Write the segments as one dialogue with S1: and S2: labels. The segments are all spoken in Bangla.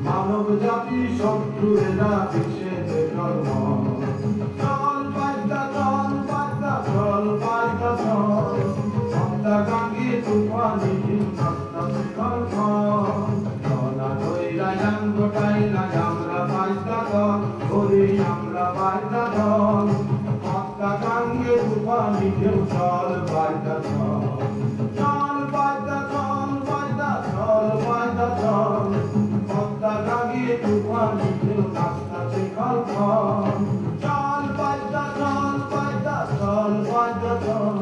S1: মানব জাতি শত্রুরা বিশেষ কর্ম চল পাইতা চল পাইতা চল হত্যাকাঙ্ক্ষী তুফানি নাস্তাতে কর্ম চলা কইরা জান গোটাইলা আমরা পাইতা চল ওরে আমরা পাইতা চল হত্যাকাঙ্ক্ষী তুফানি কেউ চল পাইতা চল চল পাইতা চল পাইতা চল পাইতা চল হত্যাকাঙ্ক্ষী তুফানি কেউ নাস্তাতে কর্ম চল পাইতা চল পাইতা চল পাইতা চল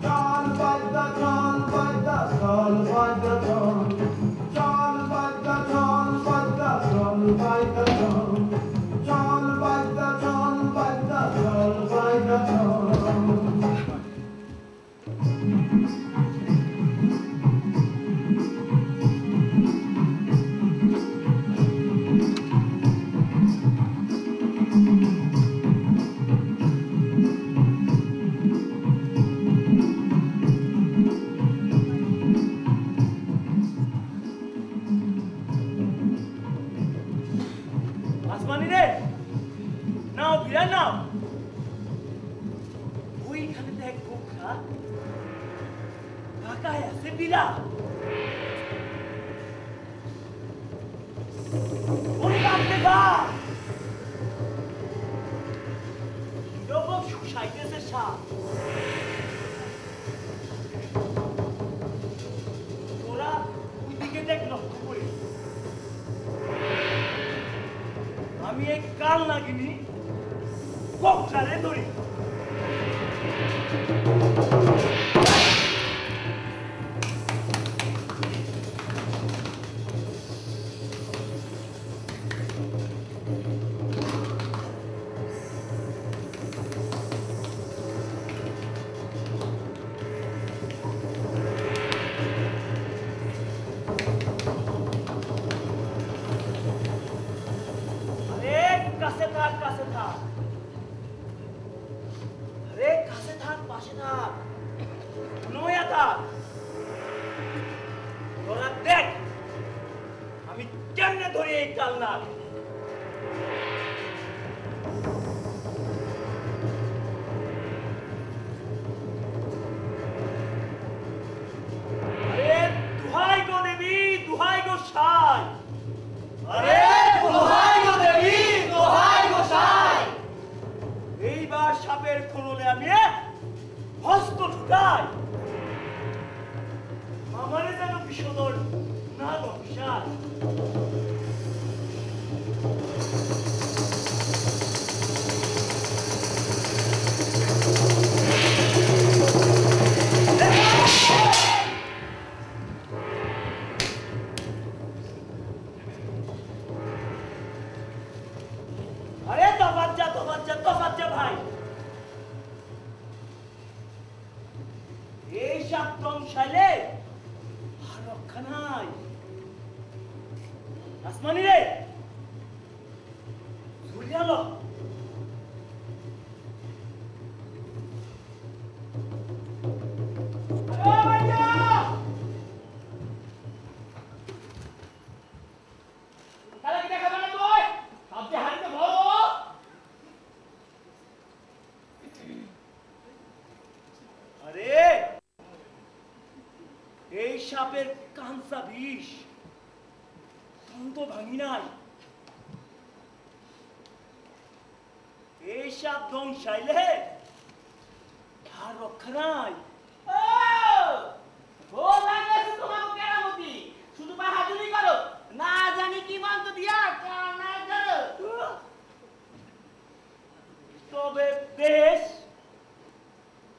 S1: চল পাইতা চল পাইতা চল পাইতা চল চল পাইতা চল পাইতা চল পাইতা চল চল পাইতা চল পাইতা চল পাইতা চল
S2: আসমানি রে নাও বিরা নাও ওইখানে দেখ কোখা ঢাকায় আছে বিরা ওই বাপরে বাপ এরকম শুষাইতেছে সাপ তোরা ওই দিকে দেখ লক্ষ্য করে আমি এক কাল লাগিনি কোকটারে ধরি কাছে থাক আরে কাছে থাক পাশে থাক নয়া থাক তোরা দেখ আমি কেমনে ধরি এই কালনা আরে দুহাই গো দেবী দুহাই গো সাই আরে দুহাই গো দেবী দুহাই গো সাই এইবার সাপের খোলনে আমি হস্ত ঢুকাই আমারে যেন বিষদর না বংশায় আরে তফাজ্জা ভাই ধ্বংসাইলে আর রক্ষা নাই। আসমানি রে ঝুলিয়ালো সাপের কাঁচা বিষ তো ভাঙি নাই। এই সাপ ধ্বংসাইলে আর রক্ষা নাই।
S3: শুধু বাহাদুরি করো, না জানি কি মন্ত্র দিয়া
S2: তবে বেশ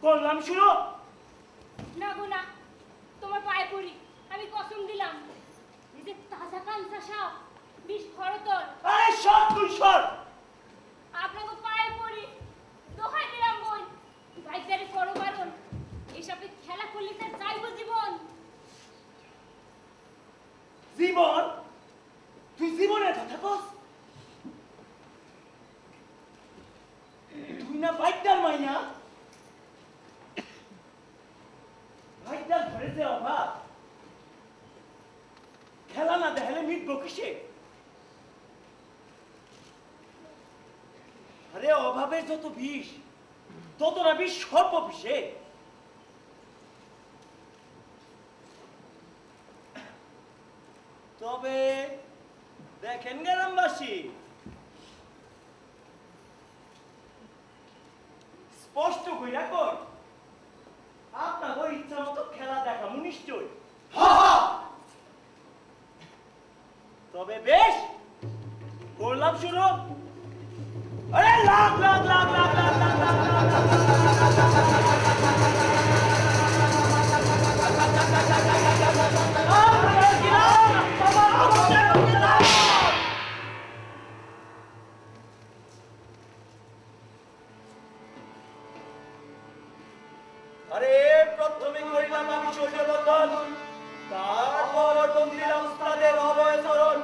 S2: করলাম শুরু।
S4: না গো না, তোমার পায়ে পড়ি, আমি কসম দিলাম এই যে তাজা কাঁচা সাপ বিষ খরতর।
S2: আরে সর তুই সর।
S4: আপনাকে পায়ে পড়ি, দোহাই দিলাম বোন, ভাইজারে করো বারণ। এই সাপে খেলা করলে তার যাইব জীবন।
S2: জীবন? তুই জীবনের কথা কস? তুই না বাইকটার মাইয়া? ভাইটার ঘরে যে অভাব, খেলা না দেখালে মিটবো কিসে? আরে অভাবের যত বিষ তত না বিষ সর্ব বিষে। তবে দেখেন গ্রামবাসী, স্পষ্ট কইরা কর আপনার ইচ্ছা মতো খেলা দেখাবো নিশ্চয়। তবে বেশ করলাম শুরু। আরে লাখ লাখ লাখ লাখ লাখ লাখ লাখ আরে প্রথমে করিলাম আমি শৈলবন্ধন, তারপর অর্পণ দিলাম উস্তাদের অভয় চরণ।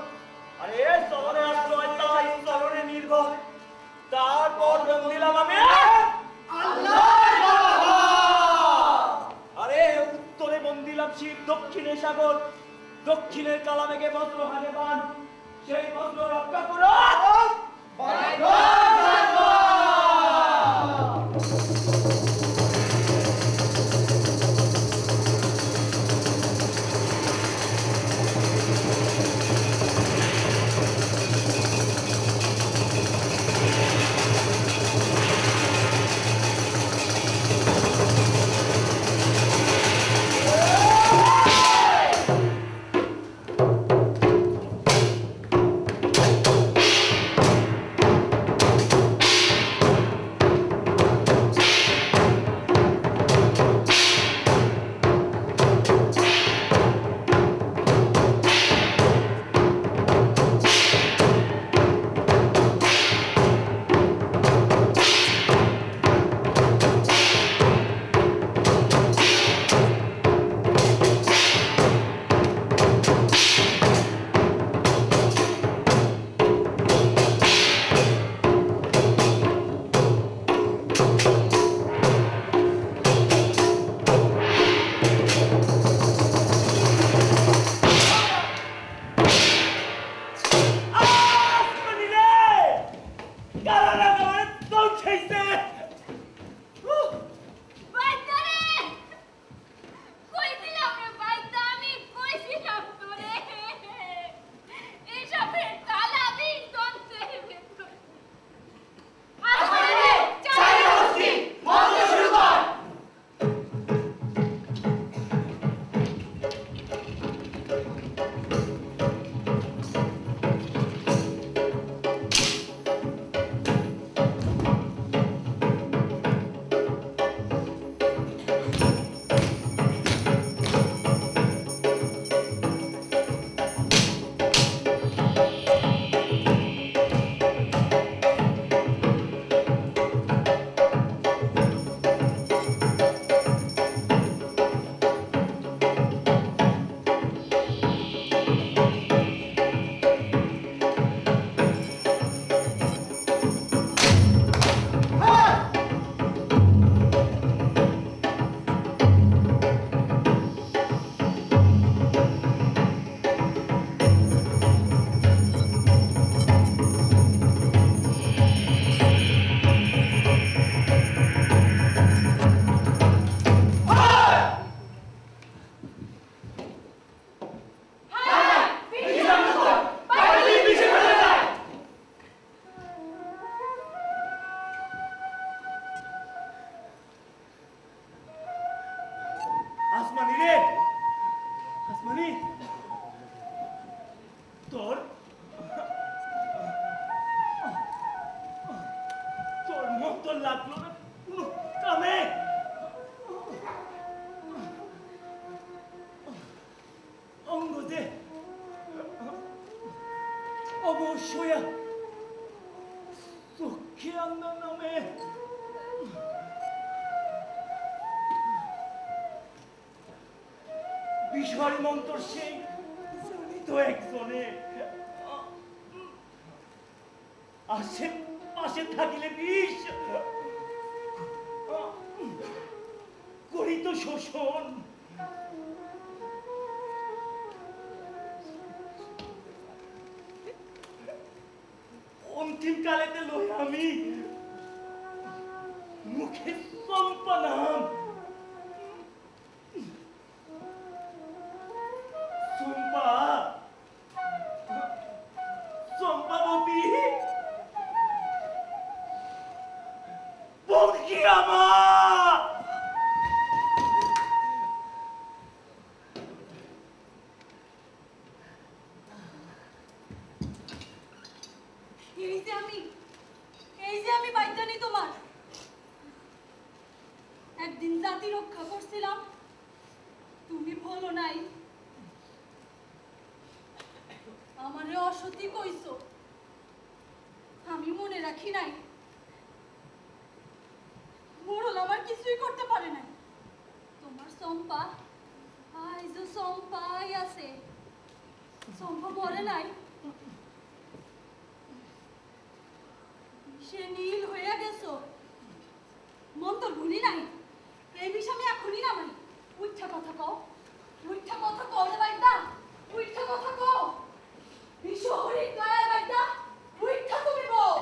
S2: আরে চরণে আশ্রয় তাই চরণে নির্ভর, তারপর রং দিলাম আমি আরে উত্তরে বন দিলাম শিব, দক্ষিণে সাগর, দক্ষিণের কালামেঘে বজ্র হানে বান, সেই বজ্র রক্ষা করো। মন্তর লাগলো না কোনো কামে। অঙ্গদে অবশ্যই চোখে আন্দার নামে বিষয় মন্তর সেই জানিত একজনে আশেপাশে থাকিলে বিষ করিত শোষণ। অন্তিম কালেতে লই আমি মুখে চম্পা নাম চম্পাবতী বন্ধকি আমার
S5: এই যে আমি বাইতানি তোমার একদিন জাতি রক্ষা করছিলাম, তুমি বলো নাই আমারে অসতী কইছো, আমি মনে রাখি নাই। মোড়ল আমার কিছুই করতে পারে নাই। তোমার চম্পা আইজো চম্পাই আছে, চম্পা মরে নাই। সে নীল হইয়া গেছো, মন তো ভুলি নাই। এই বিষ আমি এখনই নামাই। উঠা কথা কও, উঠা কথা কও রে বাইদা, উঠা কথা কও। বিষ হরি দয়া বাইদা, উঠা তুমি কও।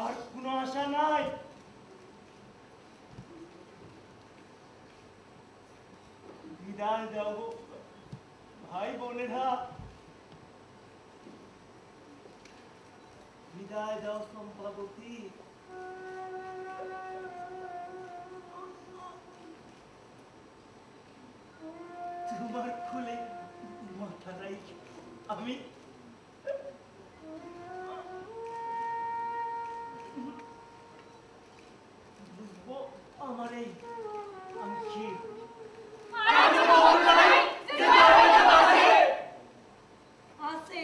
S2: আর কোনো আশা নাই। বিদায় দাও ভাই বোনেরা, বিদায় দাও চম্পাবতী। তোমার খুলে মাথা রাখি আমি বুঝবো আমার এই আংশি
S5: আছে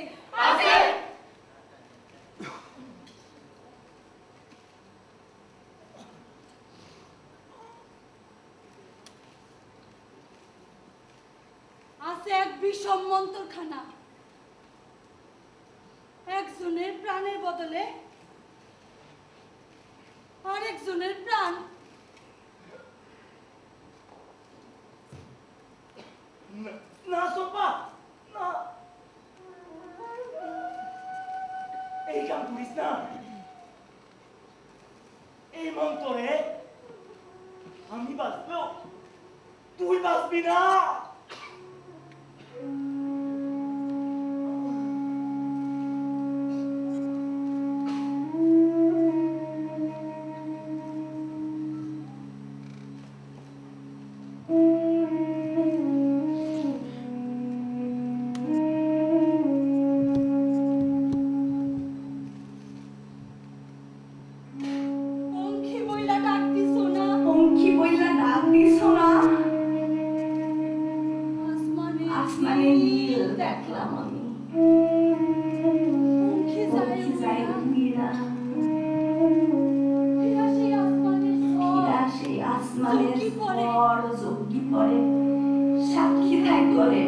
S5: আছে এক বিষম মন্ত্রখানা। একজনের প্রাণের বদলে আরেকজনের প্রাণ
S2: অন্তরে আমি বাঁচবো, তুই বাঁচবি না।
S5: পঙ্খী বইলা ডাক দিছো না,
S6: পঙ্খী বইলা ডাক দিছো না,
S5: আসমানে
S6: আসমানে নীল দেখলাম আমি।
S5: পঙ্খী
S6: পঙ্খী যায়
S5: যায়
S6: উইরা,
S5: ফিরা সেই আসমানের
S6: ফিরা
S5: ঝড়,
S6: সেই আসমানের
S5: চৌকি পড়ে।
S6: ঝড় চৌকি পড়ে, সাক্ষী ঠাই করে